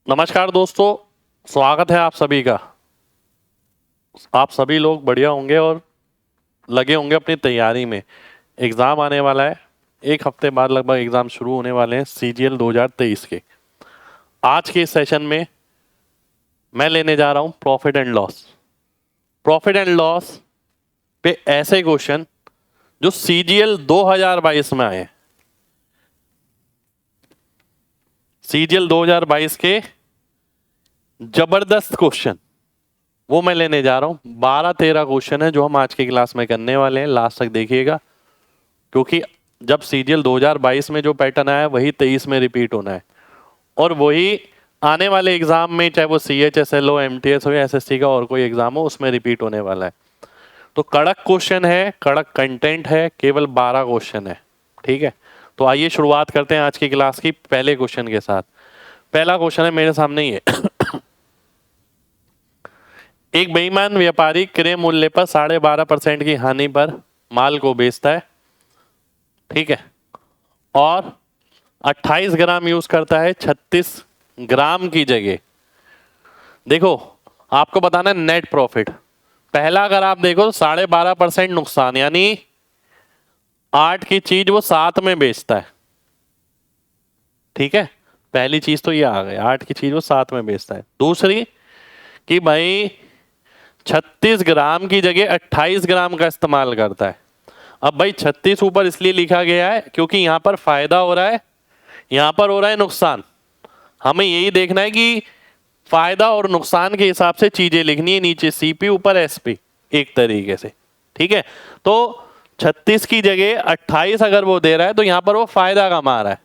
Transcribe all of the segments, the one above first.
नमस्कार दोस्तों, स्वागत है आप सभी का। आप सभी लोग बढ़िया होंगे और लगे होंगे अपनी तैयारी में। एग्ज़ाम आने वाला है, एक हफ्ते बाद लगभग एग्ज़ाम शुरू होने वाले हैं CGL 2023 के। आज के इस सेशन में मैं लेने जा रहा हूं profit and loss. Profit and loss पे ऐसे क्वेश्चन जो CGL 2022 में आए। CGL 2022 के जबरदस्त क्वेश्चन वो मैं लेने जा रहा हूं। 12-13 क्वेश्चन है जो हम आज की क्लास में करने वाले हैं। लास्ट तक देखिएगा, क्योंकि जब CGL 2022 में जो पैटर्न आया वही 23 में रिपीट होना है और वही आने वाले एग्जाम में, चाहे वो CHSL हो, MTS हो या SSC का और कोई एग्जाम हो, उसमें रिपीट होने वाला है। तो कड़क क्वेश्चन है, कड़क कंटेंट है, केवल 12 क्वेश्चन है। ठीक है, तो आइए शुरुआत करते हैं आज की क्लास की पहले क्वेश्चन के साथ। पहला क्वेश्चन है मेरे सामने ये। एक बेईमान व्यापारी क्रय मूल्य पर 12.5% की हानि पर माल को बेचता है, ठीक है, और 28 ग्राम यूज करता है 36 ग्राम की जगह। देखो, आपको बताना है नेट प्रॉफिट। पहला अगर आप देखो 12.5% नुकसान, यानी 8 की चीज वो 7 में बेचता है। ठीक है, पहली चीज तो ये आ गई, 8 की चीज वो 7 में बेचता है। दूसरी कि भाई 36 ग्राम की जगह 28 ग्राम का इस्तेमाल करता है। अब भाई 36 ऊपर इसलिए लिखा गया है क्योंकि यहां पर फायदा हो रहा है, यहां पर हो रहा है नुकसान। हमें यही देखना है कि फायदा और नुकसान के हिसाब से चीजें लिखनी है। नीचे CP ऊपर SP, एक तरीके से। ठीक है, तो 36 की जगह 28 अगर वो दे रहा है तो यहां पर वो फायदा कमा रहा है।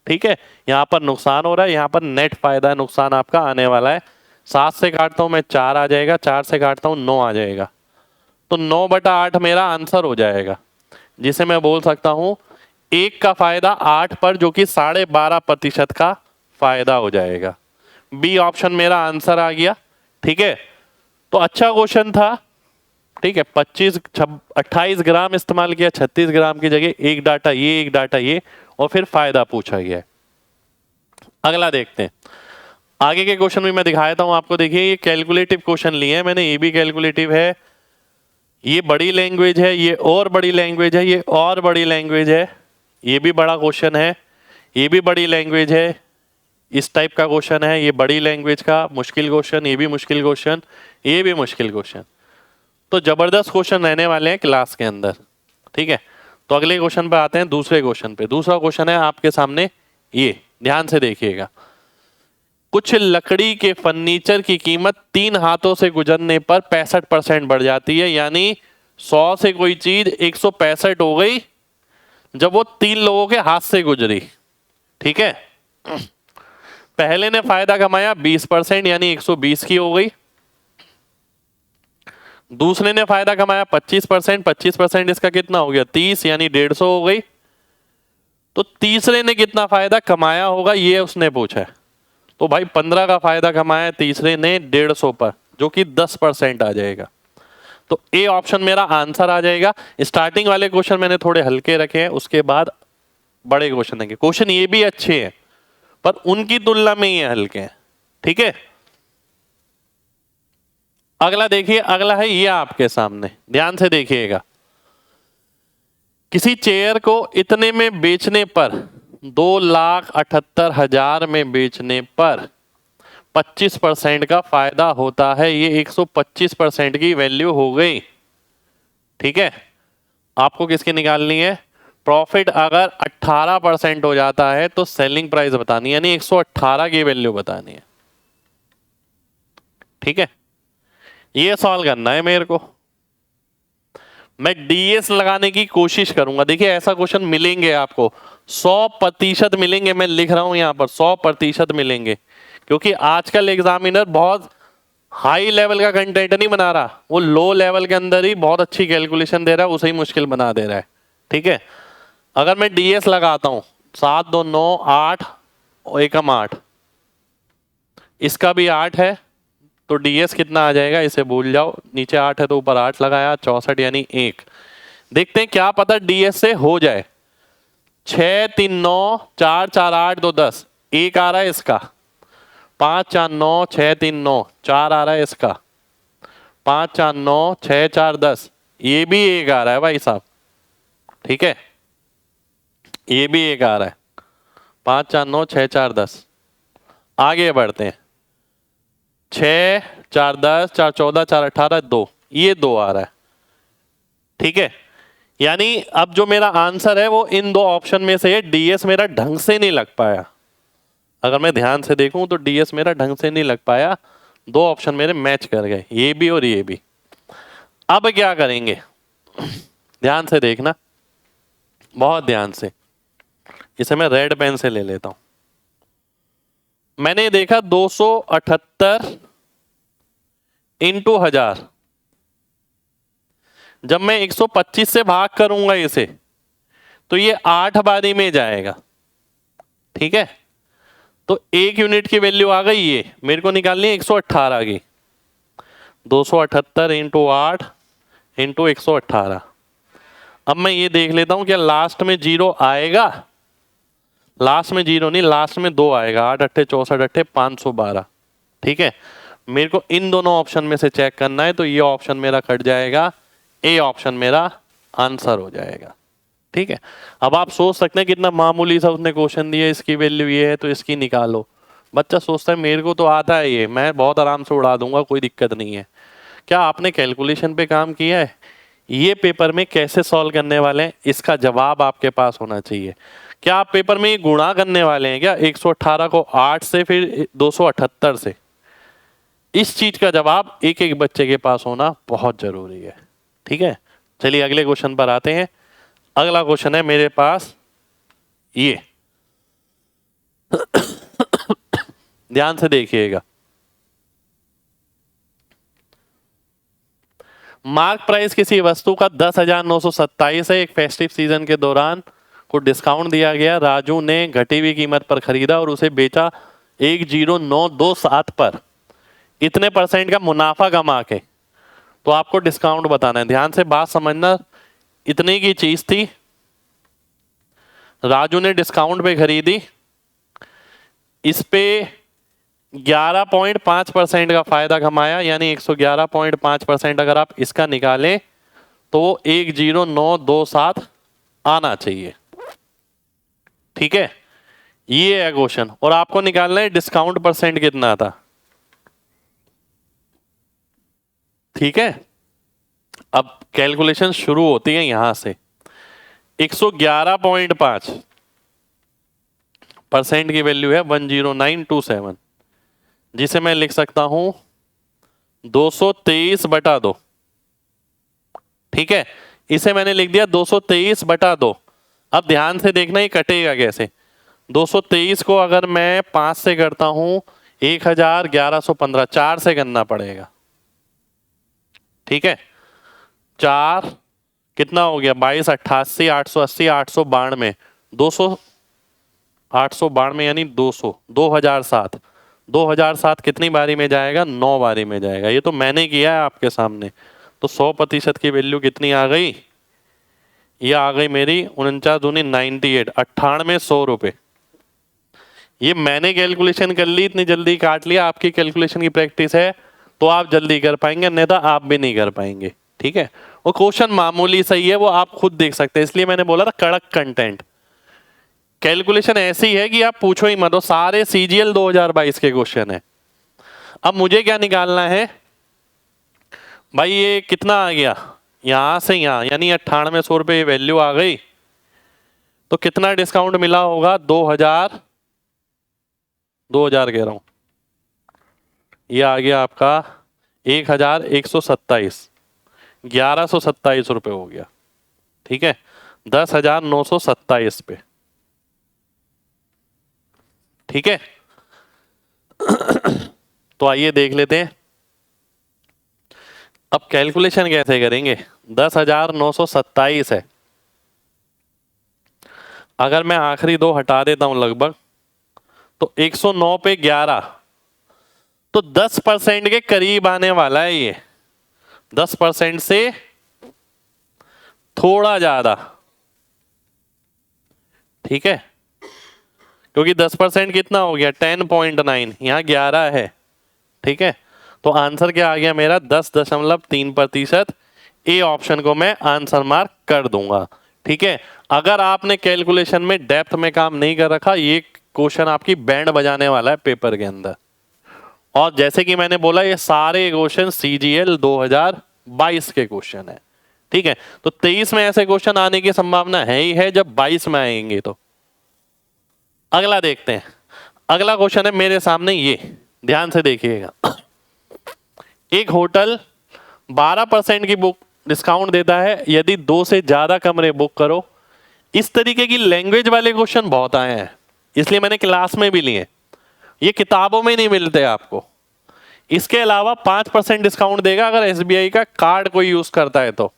ठीक है, यहां पर नुकसान हो रहा है, यहां पर नेट फायदा नुकसान आपका आने वाला है। 7 से काटता हूं मैं 4 आ जाएगा, 4 से काटता हूं 9 आ जाएगा, तो 9/8 मेरा आंसर हो जाएगा, जिसे मैं बोल सकता हूं 1 का फायदा 8 पर, जो कि 12.5% का फायदा हो जाएगा। बी ऑप्शन मेरा आंसर आ गया। ठीक है, तो अच्छा क्वेश्चन था। ठीक है, 28 ग्राम इस्तेमाल किया 36 ग्राम की जगह, एक डाटा ये, एक डाटा ये, और फिर फायदा पूछा गया है। अगला देखते हैं। आगे के क्वेश्चन भी मैं दिखाता हूं आपको। देखिए, ये कैलकुलेटिव क्वेश्चन लिए हैं मैंने, ये भी कैलकुलेटिव है, ये बड़ी लैंग्वेज है, ये और बड़ी लैंग्वेज है, ये और बड़ी लैंग्वेज है, ये भी बड़ा क्वेश्चन है, ये भी बड़ी लैंग्वेज है, इस टाइप का क्वेश्चन है, ये बड़ी लैंग्वेज का मुश्किल क्वेश्चन, ये भी मुश्किल क्वेश्चन, ये भी मुश्किल क्वेश्चन। तो जबरदस्त क्वेश्चन रहने वाले हैं क्लास के अंदर। ठीक है, तो अगले क्वेश्चन पे आते हैं, दूसरे क्वेश्चन पे। दूसरा क्वेश्चन है आपके सामने, ये ध्यान से देखिएगा। कुछ लकड़ी के फर्नीचर की कीमत 3 हाथों से गुजरने पर 65% बढ़ जाती है, यानी 100 से कोई चीज 165 हो गई जब वो 3 लोगों के हाथ से गुजरी। ठीक है, पहले ने फायदा कमाया 20%, यानी 120 की हो गई। दूसरे ने फायदा कमाया 25%, 25% इसका कितना हो गया 30, यानी 150 हो गई। तो तीसरे ने कितना फायदा कमाया होगा ये उसने पूछा है। तो भाई 15 का फायदा कमाया तीसरे ने 150 पर, जो कि 10% आ जाएगा। तो ए ऑप्शन मेरा आंसर आ जाएगा। स्टार्टिंग वाले क्वेश्चन मैंने थोड़े हल्के रखे हैं, उसके बाद बड़े क्वेश्चन देंगे। क्वेश्चन ये भी अच्छे हैं पर उनकी तुलना में ये हल्के हैं। ठीक है, अगला देखिए। अगला है ये आपके सामने, ध्यान से देखिएगा। किसी चेयर को इतने में बेचने पर, 2,78,000 में बेचने पर 25% का फायदा होता है। ये 125% की वैल्यू हो गई। ठीक है, आपको किसकी निकालनी है? प्रॉफिट अगर 18% हो जाता है तो सेलिंग प्राइस बतानी है, यानी 118 की वैल्यू बतानी है। ठीक है, ये सवाल करना है मेरे को। मैं DS लगाने की कोशिश करूंगा। देखिए, ऐसा क्वेश्चन मिलेंगे आपको 100% मिलेंगे। मैं लिख रहा हूं यहां पर 100% मिलेंगे, क्योंकि आजकल एग्जामिनर बहुत हाई लेवल का कंटेंट नहीं बना रहा, वो लो लेवल के अंदर ही बहुत अच्छी कैलकुलेशन दे रहा है, उसे ही मुश्किल बना दे रहा है। ठीक है, अगर मैं DS लगाता हूं 7 2 9 8 और 1 8, इसका भी 8 है, तो DS कितना आ जाएगा इसे भूल जाओ। नीचे 8 है तो ऊपर 8 लगाया, 64 यानी 1। देखते हैं, क्या पता DS से हो जाए। 6 3 9 4 4 8 2 10, 1 आ रहा है इसका। 5 4 9 6 3 9 4 आ रहा है इसका, 5 4 9 6 4 10, ये भी एक आ रहा है भाई साहब, ठीक है, ये भी एक आ रहा है, 5 4 9 6 4 10। आगे बढ़ते हैं, 6 4 10 4 14 4 18 2, ये 2 आ रहा है, ठीक है। यानी अब जो मेरा आंसर है वो इन दो ऑप्शन में से है। डीएस मेरा ढंग से नहीं लग पाया, अगर मैं ध्यान से देखूं तो डीएस मेरा ढंग से नहीं लग पाया, दो ऑप्शन मेरे मैच कर गए, ये भी और ये भी। अब क्या करेंगे, ध्यान से देखना, बहुत ध्यान से, इसे मैं रेड पेन से ले लेता हूं। मैंने देखा 278 इंटू 1000, जब मैं 125 से भाग करूंगा इसे तो ये 8 बारी में जाएगा, ठीक है। तो 1 यूनिट की वैल्यू आ गई, ये मेरे को निकालनी है 118 की, 278 इंटू 8 इंटू 118। अब मैं ये देख लेता हूं क्या लास्ट में जीरो आएगा, लास्ट में जीरो नहीं, लास्ट में 2 आएगा, 8 अट्ठे 64 अट्ठे 512, ठीक है। मेरे को इन दोनों ऑप्शन में से चेक करना है, तो ये ऑप्शन मेरा कट जाएगा, ए ऑप्शन मेरा आंसर हो जाएगा, ठीक है। अब आप सोच सकते हैं कितना मामूली सा उसने क्वेश्चन दिया, इसकी वैल्यू ये है तो इसकी निकालो। बच्चा सोचता है मेरे को तो आता है ये, मैं बहुत आराम से उड़ा दूंगा, कोई दिक्कत नहीं है। क्या आपने कैलकुलेशन पे काम किया है? ये पेपर में कैसे सॉल्व करने वाले हैं, इसका जवाब आपके पास होना चाहिए। क्या आप पेपर में ये गुणा करने वाले हैं क्या, 118 को 8 से फिर 278 से? इस चीज का जवाब एक एक बच्चे के पास होना बहुत जरूरी है, ठीक है। चलिए अगले क्वेश्चन पर आते हैं। अगला क्वेश्चन है मेरे पास ये, ध्यान से देखिएगा। मार्क प्राइस किसी वस्तु का 10,927 है। एक फेस्टिव सीजन के दौरान को डिस्काउंट दिया गया, राजू ने घटी हुई कीमत पर खरीदा और उसे बेचा 10927 पर, इतने परसेंट का मुनाफा कमा के। तो आपको डिस्काउंट बताना है, ध्यान से बात समझना। इतने की चीज थी, राजू ने डिस्काउंट पे खरीदी, इस पे 11.5% का फायदा कमाया, यानी 111.5% अगर आप इसका निकालें तो 10927 आना चाहिए, ठीक है। ये है क्वेश्चन, और आपको निकालना है डिस्काउंट परसेंट कितना था, ठीक है। अब कैलकुलेशन शुरू होती है यहां से, 111.5% की वैल्यू है 10927, जिसे मैं लिख सकता हूं 223/2, ठीक है। इसे मैंने लिख दिया 223/2। अब ध्यान से देखना ये कटेगा कैसे। 223 को अगर मैं 5 से करता हूं 1115, 4 से करना पड़ेगा, ठीक है। 4 कितना हो गया, 22 88 880 892, 200 892 यानी 200, 2007, 2007 कितनी बारी में जाएगा, 9 बारी में जाएगा। ये तो मैंने किया है आपके सामने। तो 100% की वैल्यू कितनी आ गई, ये आ गई मेरी 49 दूनी 98, 98 100 रुपए। ये मैंने कैलकुलेशन कर ली, इतनी जल्दी काट लिया। आपकी कैलकुलेशन की प्रैक्टिस है तो आप जल्दी कर पाएंगे, नहीं तो आप भी नहीं कर पाएंगे, ठीक है। वो क्वेश्चन मामूली सही है, वो आप खुद देख सकते हैं, इसलिए मैंने बोला था कड़क कंटेंट। कैलकुलेशन ऐसी है कि आप पूछो ही मत, सारे सीजीएल 2022 के क्वेश्चन है। अब मुझे क्या निकालना है भाई, ये कितना आ गया यहां से यहां, यानी 9800 रुपये वैल्यू आ गई, तो कितना डिस्काउंट मिला होगा, 2000 कह रहा हूं, ये आ गया आपका 1127, 1127 रुपये हो गया, ठीक है, 10,927 पे, ठीक है। तो आइए देख लेते हैं अब कैलकुलेशन कैसे करेंगे। 10,927 है, अगर मैं आखिरी 2 हटा देता हूं लगभग, तो 109 पे 11, तो 10% के करीब आने वाला है ये, 10% से थोड़ा ज्यादा, ठीक है। क्योंकि 10% कितना हो गया 10.9, यहाँ 11 है। ठीक है, तो आंसर क्या आ गया मेरा 10.3%। ए ऑप्शन को मैं आंसर मार्क कर दूंगा। ठीक है, अगर आपने कैलकुलेशन में डेप्थ में काम नहीं कर रखा, ये क्वेश्चन आपकी बैंड बजाने वाला है पेपर के अंदर। और जैसे कि मैंने बोला ये सारे क्वेश्चन CGL 2022 के क्वेश्चन है। ठीक है, तो 23 में ऐसे क्वेश्चन आने की संभावना है ही है, जब 22 में आएंगे तो। अगला देखते हैं। अगला क्वेश्चन है मेरे सामने, ये ध्यान से देखिएगा। एक होटल 12% की बुक डिस्काउंट देता है यदि 2 से ज्यादा कमरे बुक करो। इस तरीके की लैंग्वेज वाले क्वेश्चन बहुत आए हैं, इसलिए मैंने क्लास में भी लिए। ये किताबों में नहीं मिलते आपको। इसके अलावा 5% डिस्काउंट देगा अगर SBI का कार्ड कोई यूज करता है तो।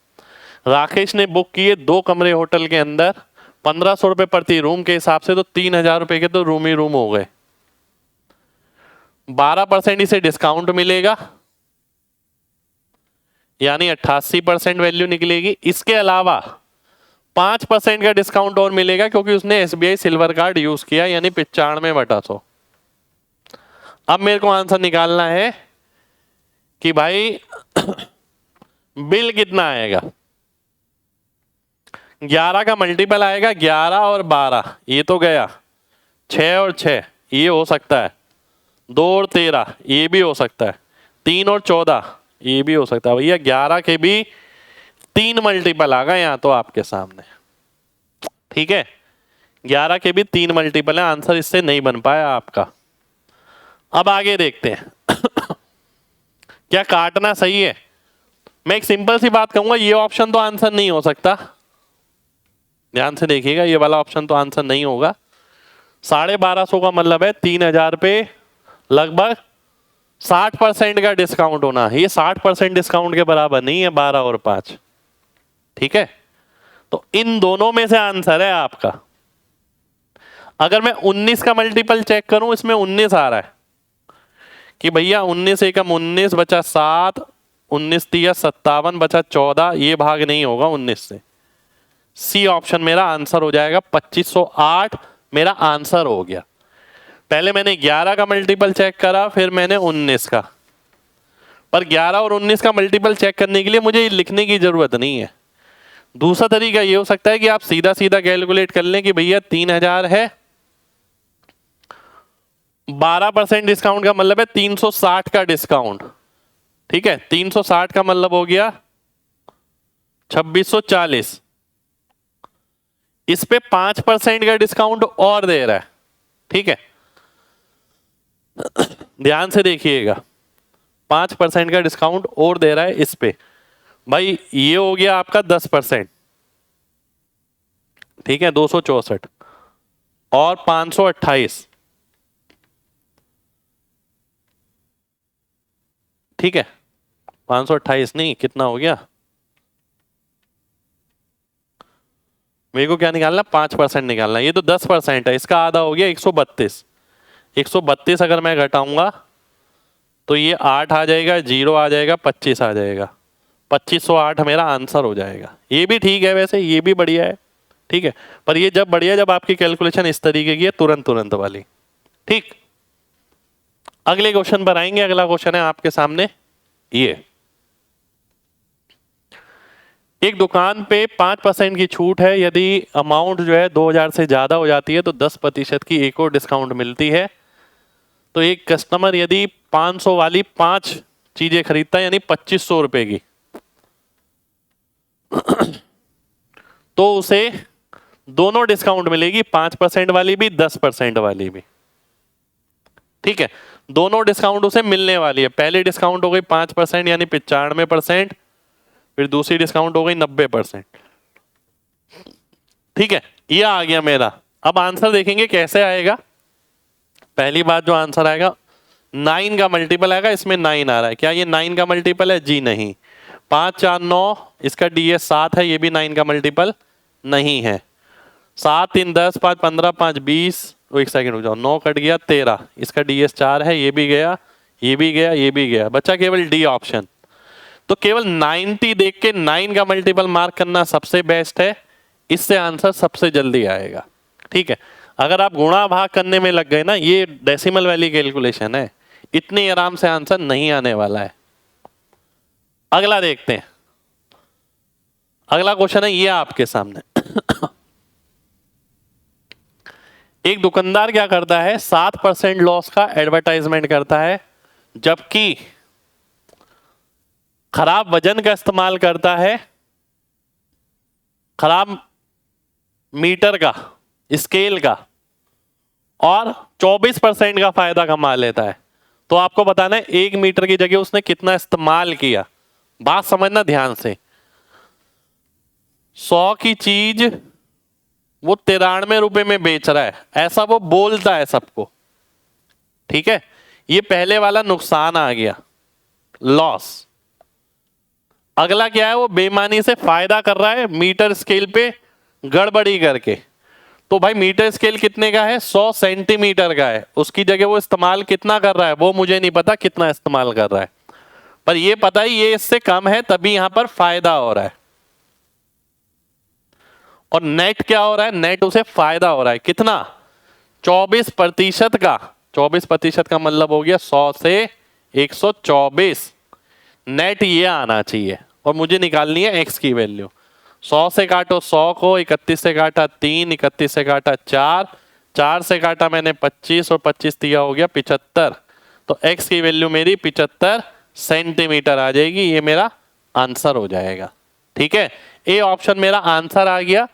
राकेश ने बुक किए 2 कमरे होटल के अंदर, 1500 रुपए प्रति रूम के हिसाब से, तो 3000 रुपए के तो रूम ही रूम हो गए। 12% इसे डिस्काउंट मिलेगा, यानी 88% वैल्यू निकलेगी। इसके अलावा 5% का डिस्काउंट और मिलेगा क्योंकि उसने SBI सिल्वर कार्ड यूज किया, यानी 95/100। अब मेरे को आंसर निकालना है कि भाई बिल कितना आएगा। 11 का मल्टीपल आएगा, 11 और 12 ये तो गया, 6 और 6 ये हो सकता है, 2 और 13 ये भी हो सकता है, 3 और 14 ये भी हो सकता है। भैया 11 के भी 3 मल्टीपल आ गए यहाँ तो आपके सामने। ठीक है, 11 के भी 3 मल्टीपल है, आंसर इससे नहीं बन पाया आपका। अब आगे देखते हैं। क्या काटना सही है? मैं एक सिंपल सी बात कहूंगा, ये ऑप्शन तो आंसर नहीं हो सकता। ध्यान से देखिएगा, ये वाला ऑप्शन तो आंसर नहीं होगा। 1250 का मतलब है 3000 पे लगभग 60% का डिस्काउंट होना। ये 60% डिस्काउंट के बराबर नहीं है 12 और 5। ठीक है, तो इन दोनों में से आंसर है आपका। अगर मैं 19 का मल्टीपल चेक करूं, इसमें 19 आ रहा है कि भैया 19 एकम 19 बचा 7, 19 तिया 57 बचा 14, ये भाग नहीं होगा 19 से। सी ऑप्शन मेरा आंसर हो जाएगा। 2508 मेरा आंसर हो गया। पहले मैंने 11 का मल्टीपल चेक करा, फिर मैंने 19 का। पर 11 और 19 का मल्टीपल चेक करने के लिए मुझे लिखने की जरूरत नहीं है। दूसरा तरीका ये हो सकता है कि आप सीधा सीधा कैलकुलेट कर लें कि भैया 3000 है, 12% डिस्काउंट का मतलब है 360 का डिस्काउंट। ठीक है, 360 का मतलब हो गया 2640। इस पे 5% का डिस्काउंट और दे रहा है। ठीक है, ध्यान से देखिएगा, 5% का डिस्काउंट और दे रहा है इस पे। भाई ये हो गया आपका 10%। ठीक है, 264 और 528। ठीक है, 528 नहीं, कितना हो गया, मेरे को क्या निकालना, 5% निकालना। ये तो 10% है, इसका आधा हो गया 132। 132 अगर मैं घटाऊंगा तो ये 8 आ जाएगा, 0 आ जाएगा, 25 आ जाएगा। 2508 मेरा आंसर हो जाएगा। ये भी ठीक है, वैसे ये भी बढ़िया है। ठीक है, पर ये जब बढ़िया जब आपकी कैलकुलेशन इस तरीके की है, तुरंत वाली। ठीक, अगले क्वेश्चन पर आएंगे। अगला क्वेश्चन है आपके सामने ये। एक दुकान पे 5% की छूट है, यदि अमाउंट जो है 2000 से ज्यादा हो जाती है तो 10% की एक और डिस्काउंट मिलती है। तो एक कस्टमर यदि 500 वाली 5 चीजें खरीदता है, यानी 2500 रुपए की, तो उसे दोनों डिस्काउंट मिलेगी, 5% वाली भी 10% वाली भी। ठीक है, दोनों डिस्काउंट उसे मिलने वाली है। पहली डिस्काउंट हो गई 5% यानी 95%, फिर दूसरी डिस्काउंट हो गई 90%। ठीक है, ये आ गया मेरा। अब आंसर देखेंगे कैसे आएगा। पहली बात जो आंसर आएगा, 9 का मल्टीपल आएगा। इसमें 9 आ रहा है, क्या ये 9 का मल्टीपल है? जी नहीं। 5 4 9, इसका DS 7 है, ये भी 9 का मल्टीपल नहीं है। 7 3 10, 5 15, 5 20, एक सेकंड हो जाओ, 9 कट गया 13, इसका DS 4 है, ये भी गया, ये भी गया, ये भी गया, बचा केवल डी ऑप्शन। तो केवल 90 देख के 9 का मल्टीपल मार्क करना सबसे बेस्ट है, इससे आंसर सबसे जल्दी आएगा। ठीक है, अगर आप गुणा भाग करने में लग गए ना, ये डेसिमल वाली कैलकुलेशन है, इतनी आराम से आंसर नहीं आने वाला है। अगला देखते हैं। अगला क्वेश्चन है ये आपके सामने। एक दुकानदार क्या करता है, 7% लॉस का एडवर्टाइजमेंट करता है, जबकि खराब वजन का इस्तेमाल करता है, खराब मीटर का, स्केल का, और 24% का फायदा कमा लेता है। तो आपको बताना है 1 मीटर की जगह उसने कितना इस्तेमाल किया। बात समझना ध्यान से। 100 की चीज वो 93 रुपए में बेच रहा है, ऐसा वो बोलता है सबको, ठीक है। ये पहले वाला नुकसान आ गया, लॉस। अगला क्या है, वो बेईमानी से फायदा कर रहा है मीटर स्केल पे गड़बड़ी करके। तो भाई मीटर स्केल कितने का है, 100 सेंटीमीटर का है, उसकी जगह वो इस्तेमाल कितना कर रहा है वो मुझे नहीं पता कितना इस्तेमाल कर रहा है, पर ये पता है ये इससे कम है, तभी यहां पर फायदा हो रहा है। और नेट क्या हो रहा है, नेट उसे फायदा हो रहा है कितना, 24% का। 24% का मतलब हो गया 100 से 124। नेट ये आना चाहिए और मुझे निकालनी है एक्स की वैल्यू। 100 से काटो 100 को, 31 से काटा 3, 31 से काटा 4, 4 से काटा मैंने 25 और 25 दिया हो गया 75। तो एक्स की वैल्यू मेरी 75 सेंटीमीटर आ जाएगी, ये मेरा आंसर हो जाएगा। ठीक है, ए ऑप्शन मेरा आंसर आ गया।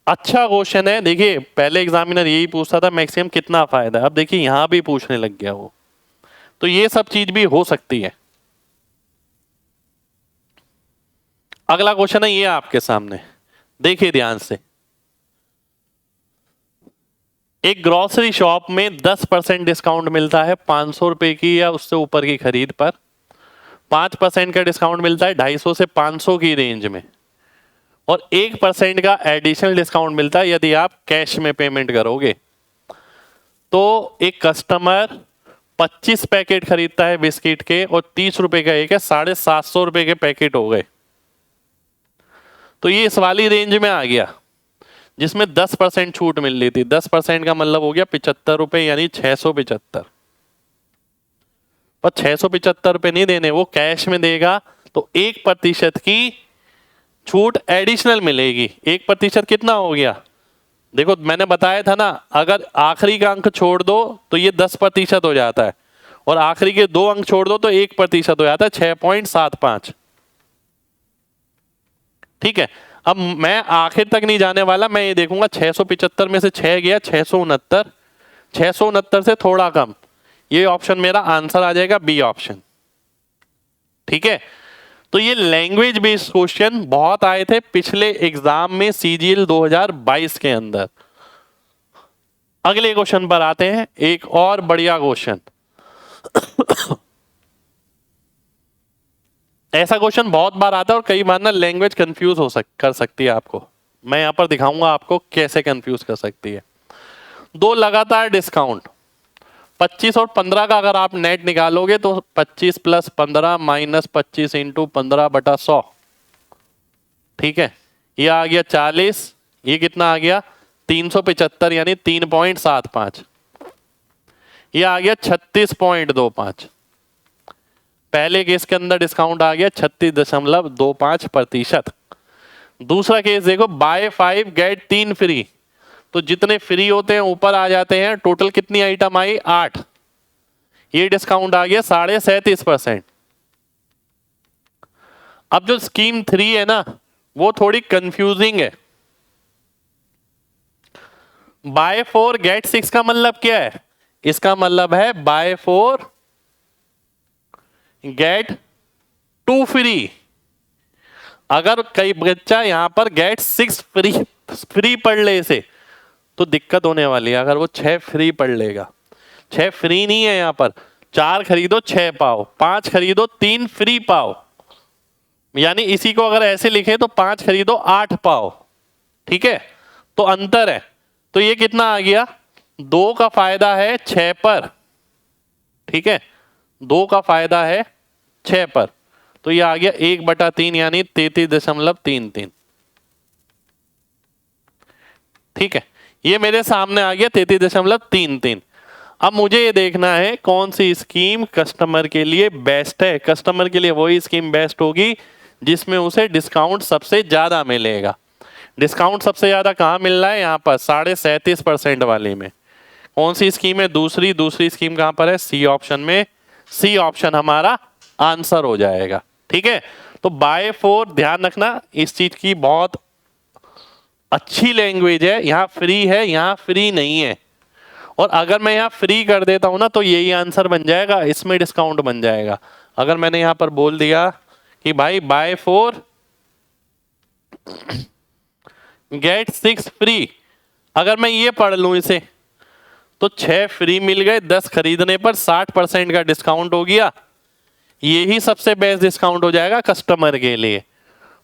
अच्छा क्वेश्चन है। देखिए पहले एग्जामिनर यही पूछता था मैक्सिमम कितना फायदा है, अब देखिए यहां भी पूछने लग गया वो, तो ये सब चीज भी हो सकती है। अगला क्वेश्चन है ये आपके सामने, देखिए ध्यान से। एक ग्रोसरी शॉप में 10% डिस्काउंट मिलता है 500 रुपए की या उससे ऊपर की खरीद पर। 5% का डिस्काउंट मिलता है 250 से 500 की रेंज में, और 1% का एडिशनल डिस्काउंट मिलता है यदि आप कैश में पेमेंट करोगे। तो एक कस्टमर 25 पैकेट खरीदता है बिस्किट के और 30 रुपए का एक है, 750 रुपए के पैकेट हो गए। तो ये इस वाली रेंज में आ गया जिसमें 10% छूट मिल रही थी। 10% का मतलब हो गया 75 रुपए, यानी 675। पर 675 रुपए नहीं देने, वो कैश में देगा तो 1% की छूट एडिशनल मिलेगी। 1% कितना हो गया, देखो मैंने बताया था ना, अगर आखिरी का अंक छोड़ दो तो ये 10% हो जाता है, और आखिरी के 2 अंक छोड़ दो तो 1% हो जाता है, 6.75। ठीक है, अब मैं आखिर तक नहीं जाने वाला, मैं ये देखूंगा 675 में से 6 गया 669, 669 से थोड़ा कम, ये ऑप्शन मेरा आंसर आ जाएगा बी ऑप्शन। ठीक है, तो ये लैंग्वेज बेस्ड क्वेश्चन बहुत आए थे पिछले एग्जाम में सीजीएल 2022 के अंदर। अगले क्वेश्चन पर आते हैं, एक और बढ़िया क्वेश्चन। ऐसा क्वेश्चन बहुत बार आता है और कई बार ना लैंग्वेज कंफ्यूज कर सकती है आपको। मैं यहां पर दिखाऊंगा आपको कैसे कंफ्यूज कर सकती है। 2 लगातार डिस्काउंट 25 और 15 का अगर आप नेट निकालोगे तो 25 + 15 - 25 × 15/100। ठीक है, ये आ गया 40, ये कितना आ गया 375 यानी 3.75, ये आ गया 36.25। पहले केस के अंदर डिस्काउंट आ गया 36.25%। दूसरा केस देखो, बाय 5 गेट 3 फ्री, तो जितने फ्री होते हैं ऊपर आ जाते हैं। टोटल कितनी आइटम आई 8, ये डिस्काउंट आ गया 37.5%। अब जो स्कीम 3 है ना वो थोड़ी कंफ्यूजिंग है। बाय 4 गेट 6 का मतलब क्या है, इसका मतलब है बाय 4 गेट 2 फ्री। अगर कई बच्चा यहां पर गेट 6 फ्री पढ़ ले इसे तो दिक्कत होने वाली है। अगर वो 6 फ्री पढ़ लेगा, 6 फ्री नहीं है, यहां पर 4 खरीदो 6 पाओ, 5 खरीदो 3 फ्री पाओ, यानी इसी को अगर ऐसे लिखे तो 5 खरीदो 8 पाओ। ठीक है, तो अंतर है। तो ये कितना आ गया, 2 का फायदा है 6 पर। ठीक है, 2 का फायदा है 6 पर, तो ये आ गया 1/3 यानी 33.33। ठीक है, ये मेरे सामने आ गया 33.33। अब मुझे ये देखना है कौन सी स्कीम कस्टमर के लिए बेस्ट है। कस्टमर के लिए वही स्कीम बेस्ट होगी जिसमें उसे डिस्काउंट सबसे ज्यादा मिलेगा। डिस्काउंट सबसे ज्यादा कहाँ मिल रहा है? यहाँ पर 37.5% वाले में। कौन सी स्कीम है? दूसरी स्कीम कहाँ पर है? सी ऑप्शन में। सी ऑप्शन हमारा आंसर हो जाएगा। ठीक है, तो बाय फोर ध्यान रखना, इस चीज की बहुत अच्छी लैंग्वेज है। यहाँ फ्री है, यहाँ फ्री नहीं है। और अगर मैं यहाँ फ्री कर देता हूं ना तो यही आंसर बन जाएगा, इसमें डिस्काउंट बन जाएगा। अगर मैंने यहाँ पर बोल दिया कि भाई बाय फोर गेट 6 फ्री, अगर मैं ये पढ़ लूं इसे तो 6 फ्री मिल गए, 10 खरीदने पर 60% का डिस्काउंट हो गया। यही सबसे बेस्ट डिस्काउंट हो जाएगा कस्टमर के लिए।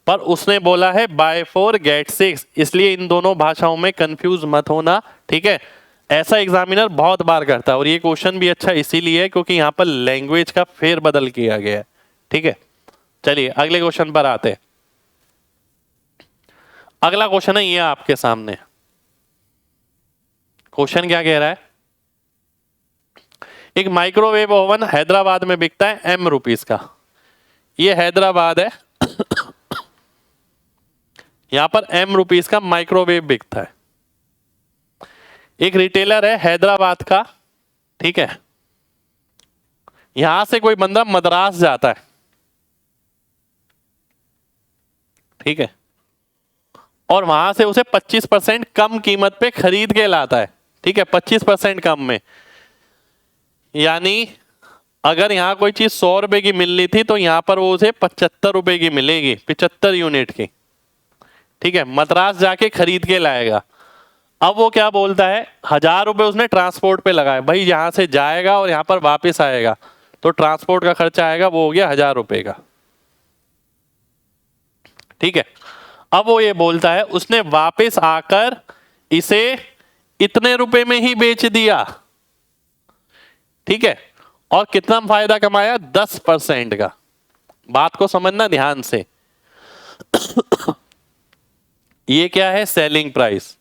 पर उसने बोला है बाय फोर गेट 6, इसलिए इन दोनों भाषाओं में कंफ्यूज मत होना। ठीक है, ऐसा एग्जामिनर बहुत बार करता है और ये क्वेश्चन भी अच्छा इसीलिए है क्योंकि यहाँ पर लैंग्वेज का फेरबदल किया गया है। ठीक है, चलिए अगले क्वेश्चन पर आते हैं। अगला क्वेश्चन है ये आपके सामने। क्वेश्चन क्या कह रहा है? एक माइक्रोवेव ओवन हैदराबाद में बिकता है ₹M का। ये हैदराबाद है यहां पर ₹M का माइक्रोवेव बिकता है। एक रिटेलर है हैदराबाद का, ठीक है, यहां से कोई बंदा मद्रास जाता है, ठीक है, और वहां से उसे 25% कम कीमत पे खरीद के लाता है। ठीक है, 25% कम में, यानी अगर यहां कोई चीज ₹100 की मिलनी थी तो यहां पर वो उसे ₹75 की मिलेगी, 75 यूनिट की। ठीक है, मद्रास जाके खरीद के लाएगा। अब वो क्या बोलता है, ₹1000 उसने ट्रांसपोर्ट पे लगाए। भाई यहां से जाएगा और यहां पर वापस आएगा तो ट्रांसपोर्ट का खर्चा आएगा, वो हो गया ₹1000 का। ठीक है, अब वो ये बोलता है उसने वापस आकर इसे इतने रुपए में ही बेच दिया। ठीक है, और कितना फायदा कमाया? 10% का। बात को समझना ध्यान से। ये क्या है? Selling price.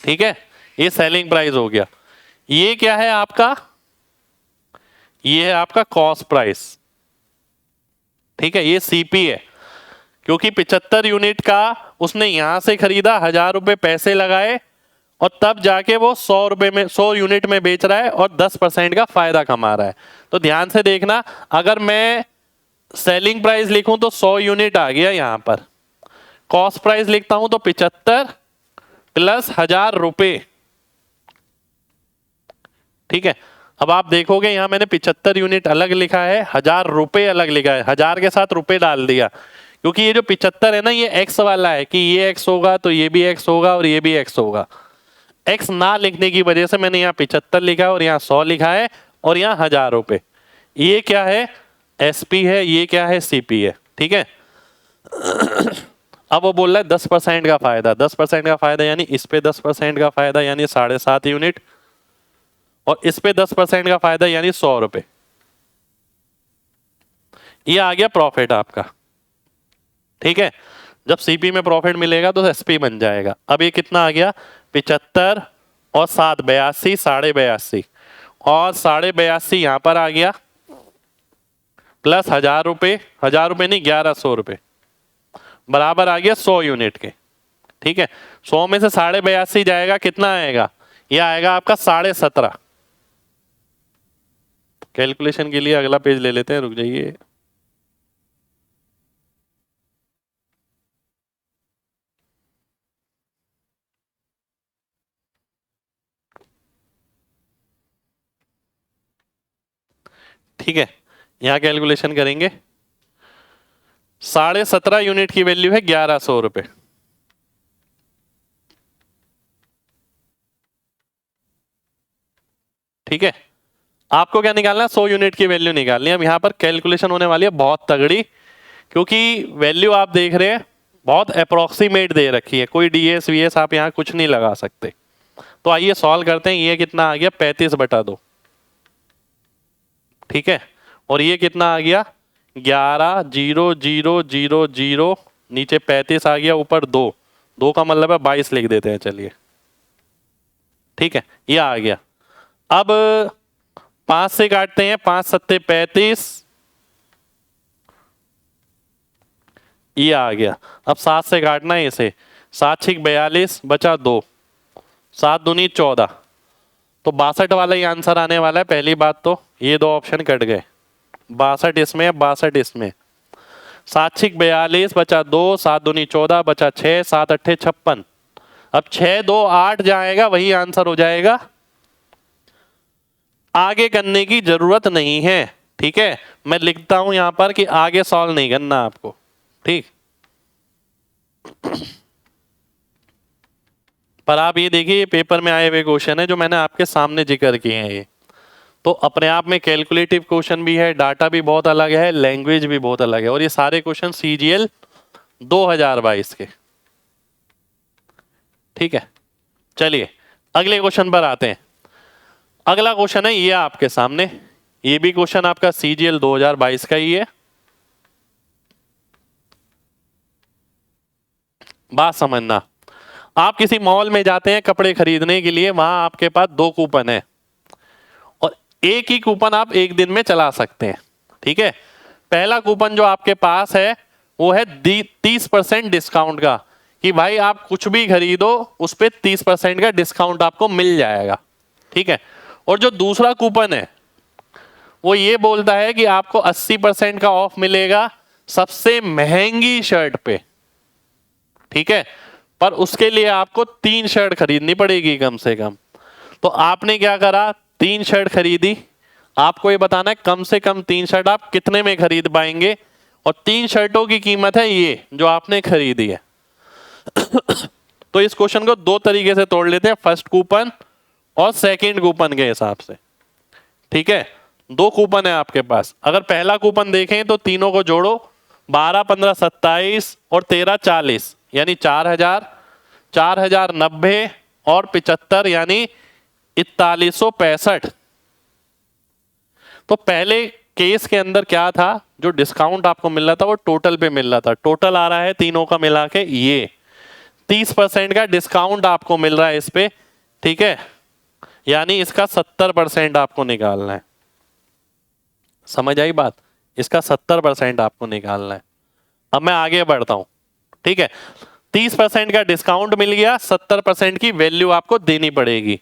ठीक है, ये सेलिंग प्राइस हो गया। ये क्या है आपका? ये है आपका कॉस्ट प्राइस। ठीक है, ये सीपी है क्योंकि 75 यूनिट का उसने यहां से खरीदा, ₹1000 पैसे लगाए और तब जाके वो ₹100 में 100 यूनिट में बेच रहा है और 10% का फायदा कमा रहा है। तो ध्यान से देखना, अगर मैं सेलिंग प्राइस लिखूं तो 100 यूनिट आ गया यहां पर, कॉस्ट प्राइस लिखता हूं तो 75 प्लस ₹1000। ठीक है, अब आप देखोगे यहां मैंने 75 यूनिट अलग लिखा है, ₹1000 अलग लिखा है, 1000 के साथ रुपए डाल दिया क्योंकि ये जो 75 है ना ये एक्स वाला है कि ये एक्स होगा तो ये भी एक्स होगा और ये भी एक्स होगा। एक्स ना लिखने की वजह से मैंने यहाँ 75 लिखा है और यहाँ 100 लिखा है और यहाँ ₹1000। ये क्या है? एसपी है, ये क्या है? सीपी है। ठीक है, अब वो बोल रहा है 10% का फायदा। 10% का फायदा यानी इस पे 10% का फायदा यानी 7.5 यूनिट, और इस पे 10% का फायदा यानी ₹100। ये आ गया प्रॉफिट आपका। ठीक है, जब सीपी में प्रॉफिट मिलेगा तो एसपी बन जाएगा। अब ये कितना आ गया? 75 और 7 82, 82.5 और 82.5 यहां पर आ गया प्लस ₹1000, ₹1000 नहीं ₹1100 बराबर आ गया 100 यूनिट के। ठीक है, 100 में से 82.5 जाएगा, कितना आएगा? ये आएगा आपका 17.5। कैलकुलेशन के लिए अगला पेज ले लेते हैं, रुक जाइए। ठीक है, यहां कैलकुलेशन करेंगे। 17.5 यूनिट की वैल्यू है ₹1100। ठीक है, आपको क्या निकालना है? 100 यूनिट की वैल्यू निकालनी है। अब यहां पर कैलकुलेशन होने वाली है बहुत तगड़ी, क्योंकि वैल्यू आप देख रहे हैं बहुत अप्रोक्सीमेट दे रखी है, कोई डीएस वीएस आप यहां कुछ नहीं लगा सकते। तो आइए सॉल्व करते हैं। ये कितना आ गया? 35/2। ठीक है, और ये कितना आ गया? 11,0,0,0,0, नीचे 35 आ गया, ऊपर 2 का मतलब है 22 लिख देते हैं। चलिए ठीक है, ये आ गया। अब 5 से काटते हैं, 5 सत्ते 35, ये आ गया। अब 7 से काटना है इसे, 7 छिक 42 बचा 2, 7 दूनी 14, तो 62 वाला ही आंसर आने वाला है। पहली बात तो ये दो ऑप्शन कट गए, 62 इसमें, 62 इसमें। 7 छिक 42 बचा 2, 7 दूनी 14 बचा 6, 7 अट्ठे 56। अब 6 2 8 जाएगा, वही आंसर हो जाएगा, आगे करने की जरूरत नहीं है। ठीक है, मैं लिखता हूं यहां पर कि आगे सॉल्व नहीं करना आपको। ठीक, पर आप ये देखिए, ये पेपर में आए हुए क्वेश्चन है जो मैंने आपके सामने जिक्र किए हैं। ये तो अपने आप में कैलकुलेटिव क्वेश्चन भी है, डाटा भी बहुत अलग है, लैंग्वेज भी बहुत अलग है, और ये सारे क्वेश्चन CGL 2022 के। ठीक है, चलिए अगले क्वेश्चन पर आते हैं। अगला क्वेश्चन है ये आपके सामने, ये भी क्वेश्चन आपका CGL 2022 का ही है। बात समझना, आप किसी मॉल में जाते हैं कपड़े खरीदने के लिए, वहां आपके पास 2 कूपन है और एक ही कूपन आप एक दिन में चला सकते हैं। ठीक है, पहला कूपन जो आपके पास है वो है 30% डिस्काउंट का, कि भाई आप कुछ भी खरीदो उस पर 30% का डिस्काउंट आपको मिल जाएगा। ठीक है, और जो दूसरा कूपन है वो ये बोलता है कि आपको 80% का ऑफ मिलेगा सबसे महंगी शर्ट पे। ठीक है, पर उसके लिए आपको 3 शर्ट खरीदनी पड़ेगी कम से कम। तो आपने क्या करा, 3 शर्ट खरीदी। आपको ये बताना है कम से कम 3 शर्ट आप कितने में खरीद पाएंगे, और 3 शर्टों की कीमत है ये जो आपने खरीदी है। तो इस क्वेश्चन को 2 तरीके से तोड़ लेते हैं, फर्स्ट कूपन और सेकंड कूपन के हिसाब से। ठीक है, 2 कूपन है आपके पास। अगर पहला कूपन देखें तो तीनों को जोड़ो, 12 15 27 और 13 40, यानी 4000, 4090 और 75, यानी 4165। तो पहले केस के अंदर क्या था, जो डिस्काउंट आपको मिल रहा था वो टोटल पे मिल रहा था। टोटल आ रहा है तीनों का मिला के ये 30% का डिस्काउंट आपको मिल रहा है इस पे। ठीक है, यानी इसका 70% आपको निकालना है। समझ आई बात, इसका 70% आपको निकालना है। अब मैं आगे बढ़ता हूं। ठीक है, 30% का डिस्काउंट मिल गया, 70% की वैल्यू आपको देनी पड़ेगी।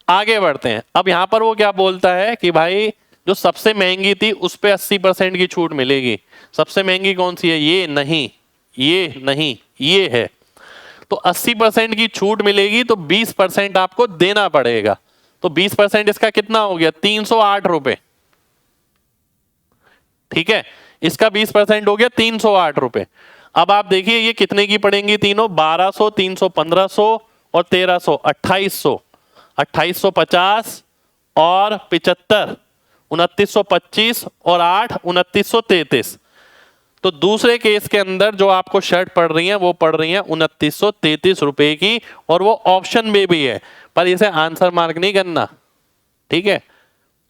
आगे बढ़ते हैं। अब यहां पर वो क्या बोलता है कि भाई जो सबसे महंगी थी उस पे 80% की छूट मिलेगी। सबसे महंगी कौन सी है, ये नहीं, ये नहीं, ये है। तो 80% की छूट मिलेगी, तो 20% आपको देना पड़ेगा। तो 20% इसका कितना हो गया, 308 रुपए। ठीक है, इसका 20% हो गया 308 रुपए। अब आप देखिए ये कितने की पड़ेंगी तीनों, 1200, 300, 1500 और 1300, 2800, 2850 और 75, 2925 और 8, 2933। तो दूसरे केस के अंदर जो आपको शर्ट पड़ रही है वो पड़ रही है 2933 रुपए की, और वो ऑप्शन में भी है, पर इसे आंसर मार्क नहीं करना। ठीक है,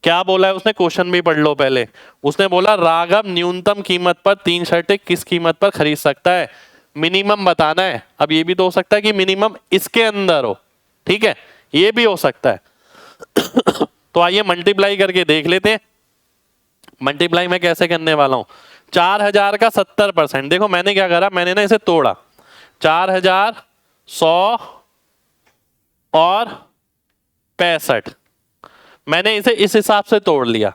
क्या बोला है उसने, क्वेश्चन भी पढ़ लो पहले। उसने बोला राघव न्यूनतम कीमत पर 3 शर्टें किस कीमत पर खरीद सकता है, मिनिमम बताना है। अब ये भी तो हो सकता है कि मिनिमम इसके अंदर हो। ठीक है, ये भी हो सकता है। तो आइए मल्टीप्लाई करके देख लेते हैं। मल्टीप्लाई मैं कैसे करने वाला हूं, 4000 का 70%। देखो मैंने क्या करा, मैंने ना इसे तोड़ा, 4100 और 65, मैंने इसे इस हिसाब से तोड़ लिया।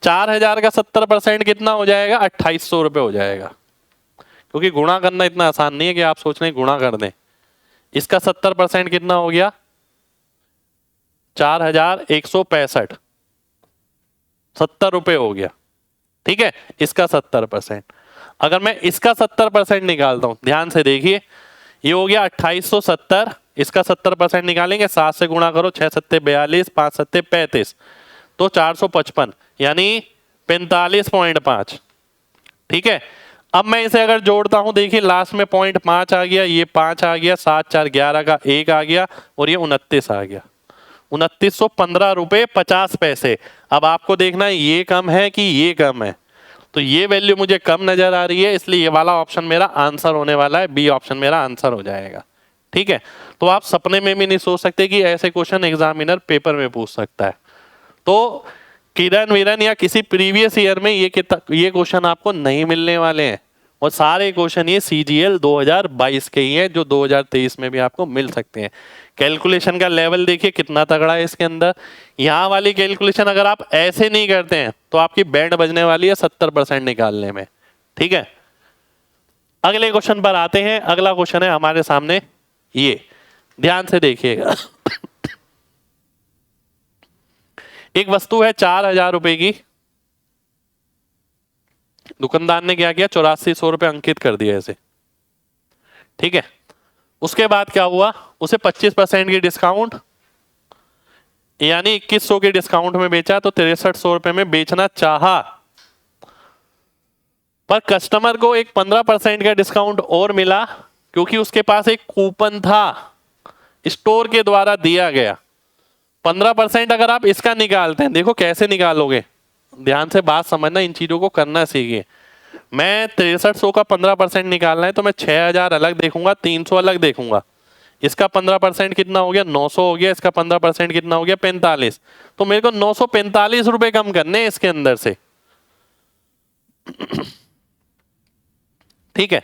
4000 का 70% कितना हो जाएगा, 2800 रुपये हो जाएगा। क्योंकि गुणा करना इतना आसान नहीं है कि आप सोच रहे हैं गुणा कर दें। इसका 70% कितना हो गया, 4165, 70 रुपये हो गया। ठीक है, इसका 70%। अगर मैं इसका 70% निकालता हूं, ध्यान से देखिए, ये हो गया 2870, इसका 70% निकालेंगे, 7 से गुणा करो, 6 सत्ते 42, 5 सत्ते 35, तो 455, यानी 45.5। ठीक है, अब मैं इसे अगर जोड़ता हूं, देखिए लास्ट में 0.5 आ गया, ये 5 आ गया, 7 4 11 का 1 आ गया, और ये 29 आ गया, 2915 रुपये 50 पैसे। अब आपको देखना है ये कम है कि ये कम है, तो ये वैल्यू मुझे कम नजर आ रही है, इसलिए ये वाला ऑप्शन मेरा आंसर होने वाला है, बी ऑप्शन मेरा आंसर हो जाएगा। ठीक है, तो आप सपने में भी नहीं सोच सकते कि ऐसे क्वेश्चन एग्जामिनर पेपर में पूछ सकता है। तो किरण वीरन या किसी प्रीवियस ईयर में ये क्वेश्चन आपको नहीं मिलने वाले हैं, और सारे क्वेश्चन ये CGL 2022 के ही हैं जो 2023 में भी आपको मिल सकते हैं। कैलकुलेशन का लेवल देखिए कितना तगड़ा है इसके अंदर। यहाँ वाली कैलकुलेशन अगर आप ऐसे नहीं करते हैं तो आपकी बैंड बजने वाली है 70% निकालने में। ठीक है, अगले क्वेश्चन पर आते हैं। अगला क्वेश्चन है हमारे सामने, ये ध्यान से देखिएगा। एक वस्तु है 4000 रुपए की, दुकानदार ने क्या किया, 8400 रुपए अंकित कर दिया ऐसे। ठीक है, उसके बाद क्या हुआ, उसे 25% की डिस्काउंट यानी 2100 के डिस्काउंट में बेचा, तो 6300 रुपए में बेचना चाहा, पर कस्टमर को एक 15% का डिस्काउंट और मिला क्योंकि उसके पास एक कूपन था स्टोर के द्वारा दिया गया। 15% अगर आप इसका निकालते हैं, देखो कैसे निकालोगे, ध्यान से बात समझना, इन चीजों को करना सीखिए। मैं 6300 का 15% निकालना है तो मैं 6000 अलग देखूंगा, 300 अलग देखूंगा। इसका 15% कितना हो गया, 900 हो गया। इसका 15% कितना हो गया, 45। तो मेरे को 945 रुपए कम करने हैं इसके अंदर से। ठीक है,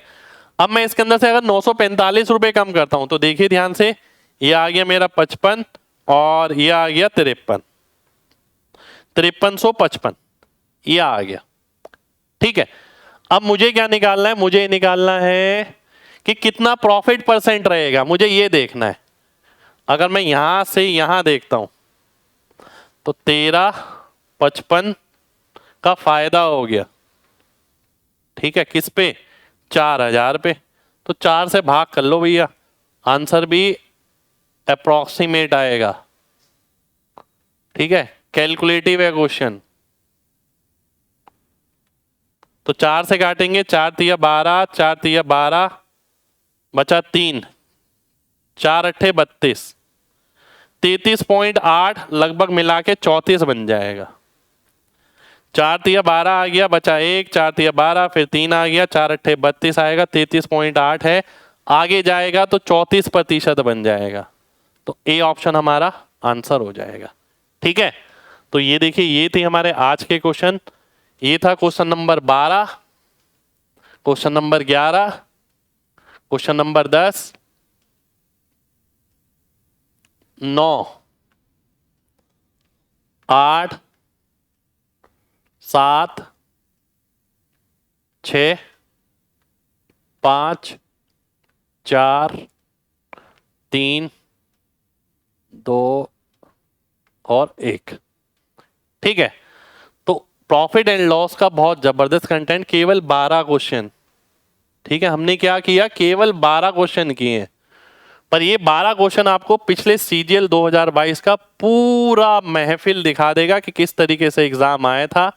अब मैं इसके अंदर से अगर 945 रुपए कम करता हूं तो देखिए ध्यान से, ये आ गया मेरा 55 और ये आ गया 53, 5355 ये आ गया। ठीक है, अब मुझे क्या निकालना है, मुझे निकालना है कि कितना प्रॉफिट परसेंट रहेगा, मुझे ये देखना है। अगर मैं यहां से यहां देखता हूं तो 1355 का फायदा हो गया। ठीक है, किस पे, 4000 पे। तो 4 से भाग कर लो भैया, आंसर भी अप्रोक्सीमेट आएगा। ठीक है, कैलकुलेटिव है क्वेश्चन। तो 4 से काटेंगे, 4 तिया 12, 4 तिया 12, बचा 3, 4 अट्ठे 32, 33.8 लगभग मिला के 34 बन जाएगा। 4 तिया 12 आ गया, बचा 1, 4 तिया 12, फिर 3 आ गया, 4 अट्ठे 32 आएगा, 33.8 है, आगे जाएगा तो 34% बन जाएगा। तो ए ऑप्शन हमारा आंसर हो जाएगा। ठीक है, तो ये देखिए, ये थे हमारे आज के क्वेश्चन। ये था question number 12, question number 11, question number 10, 9, 8, 7, 6, 5, 4, 3, 2 और 1। ठीक है, तो प्रॉफिट एंड लॉस का बहुत जबरदस्त कंटेंट, केवल 12 क्वेश्चन। ठीक है, हमने क्या किया, केवल 12 क्वेश्चन किए हैं, पर ये 12 क्वेश्चन आपको पिछले CGL 2022 का पूरा महफिल दिखा देगा कि किस तरीके से एग्जाम आया था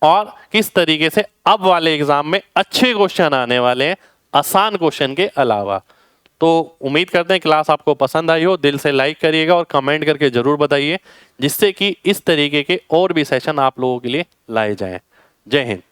और किस तरीके से अब वाले एग्जाम में अच्छे क्वेश्चन आने वाले हैं, आसान क्वेश्चन के अलावा। तो उम्मीद करते हैं क्लास आपको पसंद आई हो। दिल से लाइक करिएगा और कमेंट करके जरूर बताइए, जिससे कि इस तरीके के और भी सेशन आप लोगों के लिए लाए जाएं। जय हिंद।